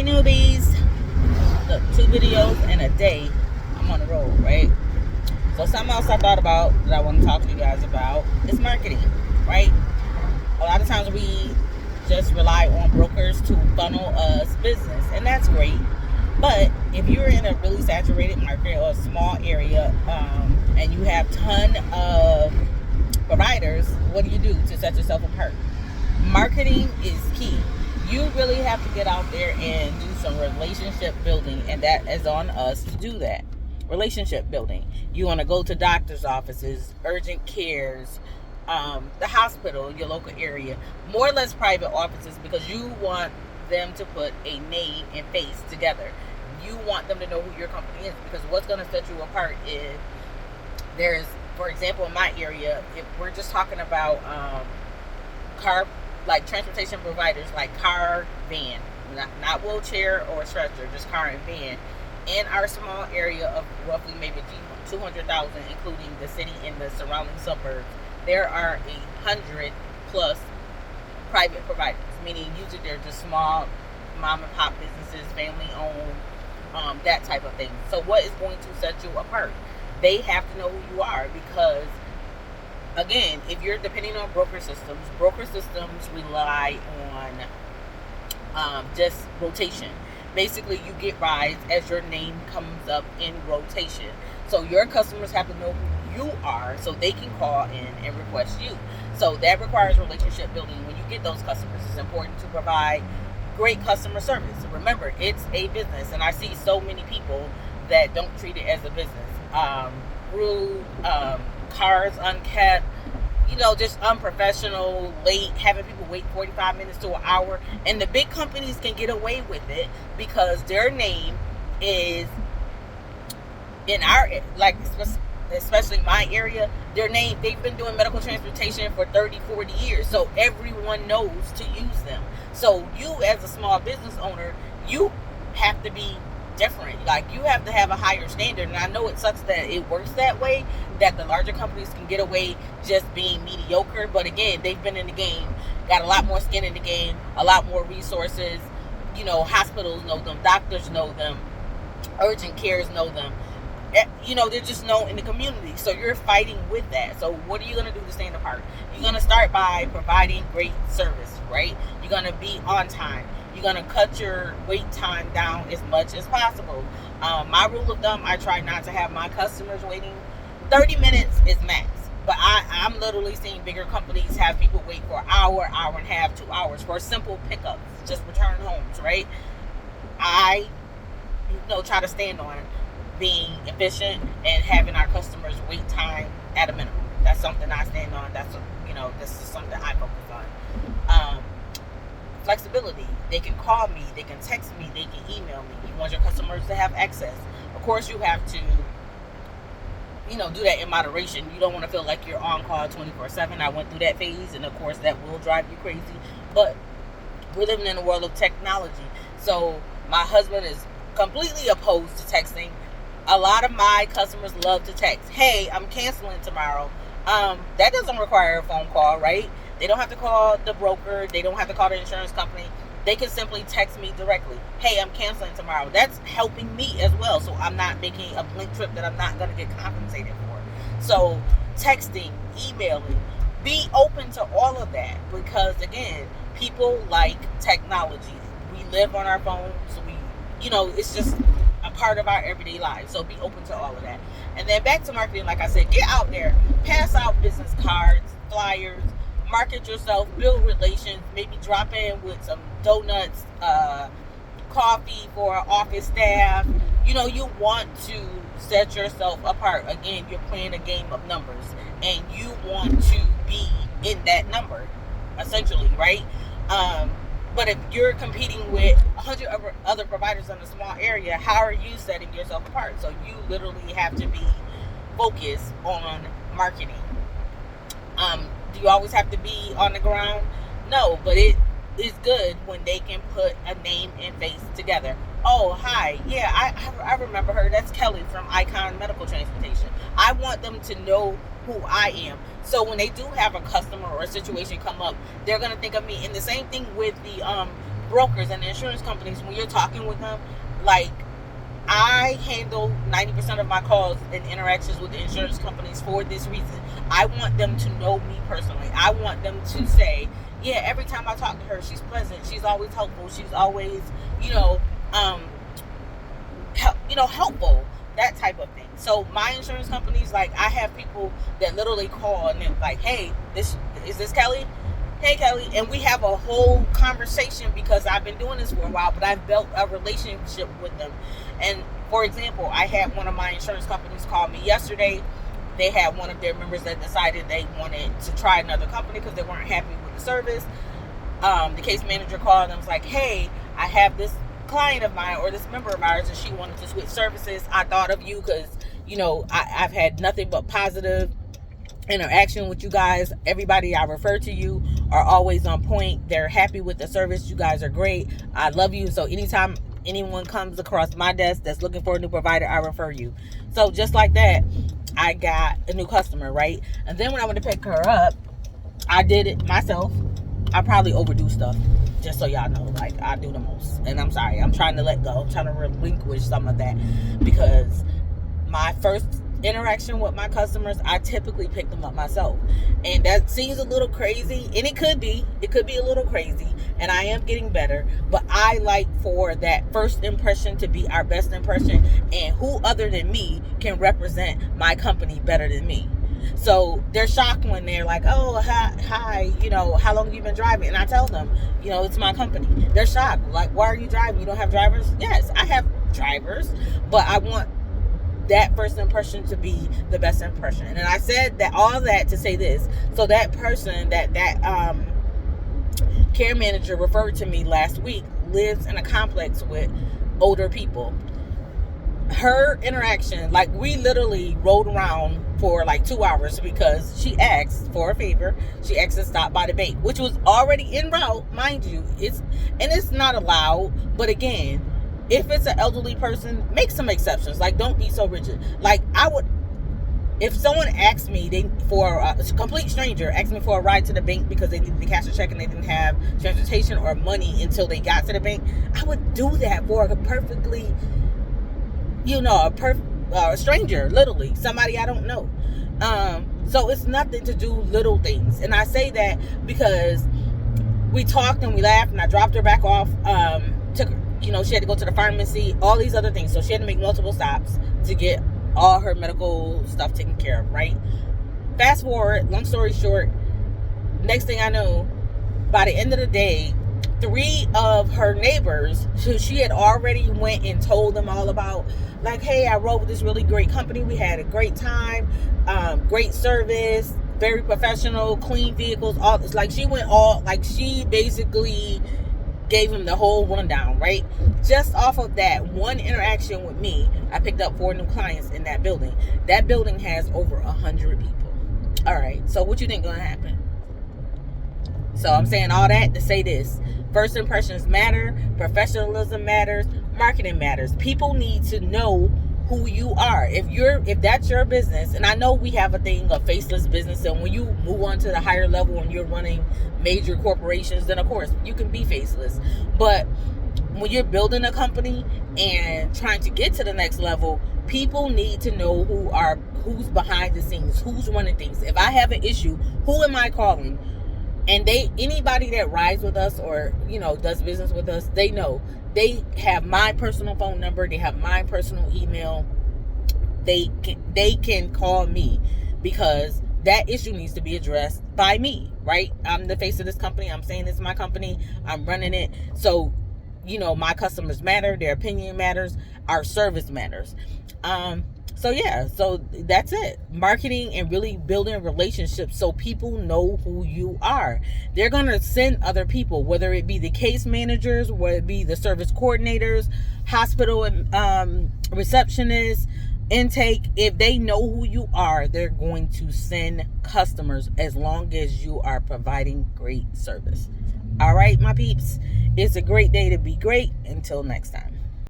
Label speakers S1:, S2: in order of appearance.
S1: newbies. Look, 2 videos in a day. I'm on the road, right? So something else I thought about that I want to talk to you guys about is marketing, right? A lot of times we just rely on brokers to funnel us business, and that's great. But if you're in a really saturated market or a small area, and you have ton of providers, what do you do to set yourself apart? Marketing is key. You really have to get out there and do some relationship building, and that is on us to do that. Relationship building. You want to go to doctor's offices, urgent cares, the hospital, your local area, more or less private offices, because you want them to put a name and face together. You want them to know who your company is, because what's going to set you apart is there's, for example, in my area, if we're just talking about car, like transportation providers, like car, van, not wheelchair or stretcher, just car and van, in our small area of roughly maybe 200,000, including the city and the surrounding suburbs, there are 100 plus private providers, meaning usually they're just small mom and pop businesses, family owned, that type of thing. So what is going to set you apart? They have to know who you are, because again, if you're depending on broker systems rely on just rotation. Basically, you get rides as your name comes up in rotation. So your customers have to know who you are so they can call in and request you. So that requires relationship building. When you get those customers, it's important to provide great customer service. Remember, it's a business, and I see so many people that don't treat it as a business. Rude, cars unkept, just unprofessional, late, having people wait 45 minutes to an hour. And the big companies can get away with it because their name is in our, like, especially my area, their name, they've been doing medical transportation for 30, 40 years. So everyone knows to use them. So you, as a small business owner, you have to be different. Like, you have to have a higher standard. And I know it sucks that it works that way, that the larger companies can get away just being mediocre. But again, they've been in the game, got a lot more skin in the game, a lot more resources. Hospitals know them, doctors know them, urgent cares know them. They're just known in the community. So you're fighting with that. So what are you going to do to stand apart? You're going to start by providing great service, right? You're going to be on time. You're going to cut your wait time down as much as possible. My rule of thumb, I try not to have my customers waiting. 30 minutes is max. But I'm literally seeing bigger companies have people wait for an hour, hour and a half, 2 hours for simple pickups, just return homes, right? I try to stand on being efficient and having our customers wait time at a minimum. That's something I stand on. This is something I focus on. Flexibility. They can call me, they can text me, they can email me. You want your customers to have access. Of course, you have to, do that in moderation. You don't want to feel like you're on call 24/7. I went through that phase, and of course, that will drive you crazy. But we're living in a world of technology. So my husband is completely opposed to texting. A lot of my customers love to text. Hey, I'm canceling tomorrow. That doesn't require a phone call, right? They don't have to call the broker. They don't have to call the insurance company. They can simply text me directly. Hey, I'm canceling tomorrow. That's helping me as well. So I'm not making a blink trip that I'm not going to get compensated for. So texting, emailing, be open to all of that, because again, people like technology. We live on our phones. It's just a part of our everyday lives. So be open to all of that. And then back to marketing, like I said, get out there, pass out business cards, flyers, market yourself, build relations, maybe drop in with some donuts, coffee for office staff. You want to set yourself apart. Again, you're playing a game of numbers, and you want to be in that number, essentially, right? But if you're competing with 100 other providers in a small area, how are you setting yourself apart? So you literally have to be focused on marketing. Do you always have to be on the ground? No, but it is good when they can put a name and face together. Oh, hi. Yeah, I remember her. That's Kelly from Icon Medical Transportation. I want them to know who I am. So when they do have a customer or a situation come up, they're going to think of me. And the same thing with the brokers and the insurance companies, when you're talking with them, like, I handle 90% of my calls and interactions with the insurance companies for this reason. I want them to know me personally. I want them to say, yeah, every time I talk to her, she's pleasant. She's always helpful. She's always, helpful. That type of thing. So my insurance companies, like, I have people that literally call and they're like, hey, is this Kelly? Hey, Kelly. And we have a whole conversation because I've been doing this for a while, but I've built a relationship with them. And for example, I had one of my insurance companies call me yesterday. They had one of their members that decided they wanted to try another company because they weren't happy with the service. The case manager called and was like, hey, I have this client of mine or this member of ours and she wanted to switch services. I thought of you because, I've had nothing but positive interaction with you guys. Everybody I refer to you are always on point. They're happy with the service. You guys are great. I love you. So anytime anyone comes across my desk that's looking for a new provider, I refer you. So just like that, I got a new customer, right? And then when I went to pick her up, I did it myself. I probably overdo stuff, just so y'all know. Like, I do the most. And I'm sorry. I'm trying to let go. I'm trying to relinquish some of that because my first interaction with my customers, I typically pick them up myself. And that seems a little crazy, and it could be a little crazy, and I am getting better, but I like for that first impression to be our best impression, and who other than me can represent my company better than me? So they're shocked when they're like, oh, hi, how long have you been driving? And I tell them, it's my company. They're shocked. Like, why are you driving? You don't have drivers? Yes, I have drivers, but I want that first impression to be the best impression. And I said that all that to say this. So that person, that care manager referred to me last week, lives in a complex with older people. Her interaction, like, we literally rode around for like 2 hours because she asked for a favor. She asked to stop by the bank, which was already en route, mind you. It's not allowed, but again, if it's an elderly person, make some exceptions. Like, don't be so rigid. Like, if someone asked me, for a complete stranger asked me for a ride to the bank because they needed to cash a check and they didn't have transportation or money until they got to the bank, I would do that for a perfectly, a stranger, literally, somebody I don't know. So it's nothing to do little things. And I say that because we talked and we laughed and I dropped her back off, took her, she had to go to the pharmacy, all these other things. So she had to make multiple stops to get all her medical stuff taken care of, right? Fast forward, long story short, next thing I know, by the end of the day, 3 of her neighbors who she had already went and told them all about, like, hey, I rode with this really great company. We had a great time, great service, very professional, clean vehicles, all this. Like, she basically gave him the whole rundown, right? Just off of that one interaction with me, I picked up 4 new clients in that building. That building has over 100 people. All right, so what you think gonna happen? So I'm saying all that to say this: first impressions matter, professionalism matters, marketing matters. People need to know who you are. If that's your business, and I know we have a thing of faceless business, and when you move on to the higher level and you're running major corporations, then of course you can be faceless. But when you're building a company and trying to get to the next level, people need to know who's behind the scenes, who's running things. If I have an issue, who am I calling? And anybody that rides with us or does business with us, they know. They have my personal phone number. They have my personal email. They can call me because that issue needs to be addressed by me, right? I'm the face of this company. I'm saying it's my company. I'm running it. So, my customers matter. Their opinion matters. Our service matters. So that's it. Marketing and really building relationships so people know who you are. They're going to send other people, whether it be the case managers, whether it be the service coordinators, hospital receptionists, intake. If they know who you are, they're going to send customers as long as you are providing great service. All right, my peeps. It's a great day to be great. Until next time.